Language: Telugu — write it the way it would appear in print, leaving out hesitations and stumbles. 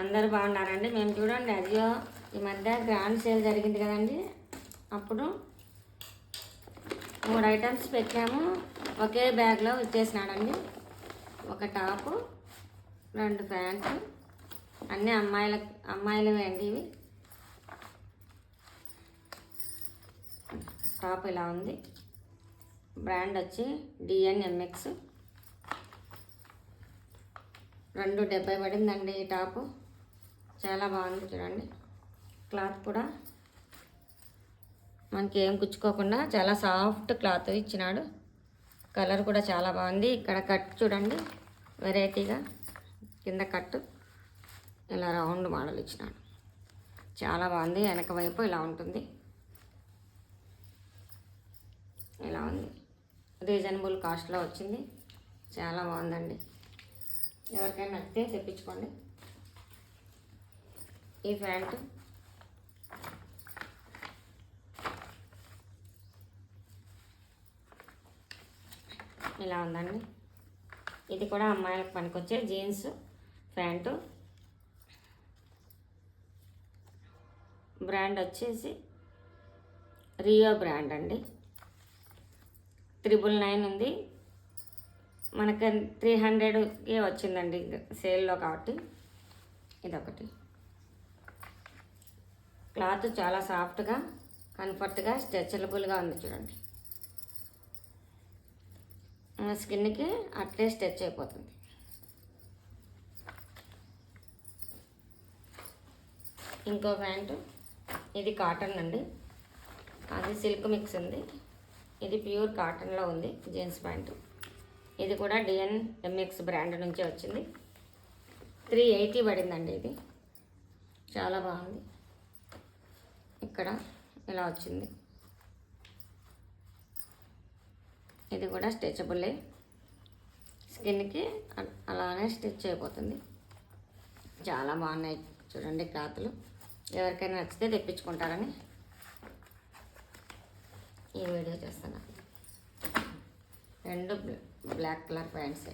అందరూ బాగున్నారండి. మేము చూడండి అదియో ఈ మధ్య గ్రాండ్ సేల్ జరిగింది కదండి. అప్పుడు 3 ఐటమ్స్ పెట్టాము. ఒకే బ్యాగ్లో ఇచ్చేసినాడండి. ఒక టాపు, 2 ప్యాంట్లు, అన్నీ అమ్మాయిలవే అండి. ఇవి టాప్ ఇలా ఉంది. బ్రాండ్ వచ్చి DNMX. 270 పడిందండి ఈ టాపు. చాలా బాగుంది చూడండి. క్లాత్ కూడా మనకి ఏం కుచ్చుకోకుండా చాలా సాఫ్ట్ క్లాత్ ఇచ్చినాడు. కలర్ కూడా చాలా బాగుంది. ఇక్కడ కట్ చూడండి, వెరైటీగా కింద కట్టు ఇలా రౌండ్ మోడల్ ఇచ్చినాడు. చాలా బాగుంది. వెనక వైపు ఇలా ఉంటుంది. ఇలా ఉంది. రీజనబుల్ కాస్ట్లో వచ్చింది. చాలా బాగుందండి. ఎవరికైనా నచ్చితే తెప్పించుకోండి. ఈ ప్యాంటు ఇలా ఉందండి. ఇది కూడా అమ్మాయిలకు పనికొచ్చే జీన్స్ ప్యాంటు. బ్రాండ్ వచ్చేసి రియో బ్రాండ్ అండి. 999 ఉంది. మనకి 300కే వచ్చిందండి సేల్లో కాబట్టి. ఇదొకటి. క్లాత్ చాలా సాఫ్ట్గా, కంఫర్ట్గా, స్ట్రెచబుల్గా ఉంది చూడండి. స్కిన్కి అట్లే స్ట్రెచ్ అయిపోతుంది. ఇంకో ప్యాంటు, ఇది కాటన్ అండి. అది సిల్క్ మిక్స్ ఉంది. ఇది ప్యూర్ కాటన్లో ఉంది జీన్స్ ప్యాంటు. ఇది కూడా DNMX బ్రాండ్ నుంచే వచ్చింది. 380 పడిందండి. ఇది చాలా బాగుంది. ఇక్కడ ఇలా వచ్చింది. ఇది కూడా స్ట్రెచబుల్లే, స్కిన్కి అలానే స్టిచ్ అయిపోతుంది. చాలా బాగున్నాయి చూడండి క్లాత్లు. ఎవరికైనా నచ్చితే తెప్పించుకుంటారని ఈ వీడియో చేస్తాను. 2 బ్లాక్ కలర్ ప్యాంట్సే.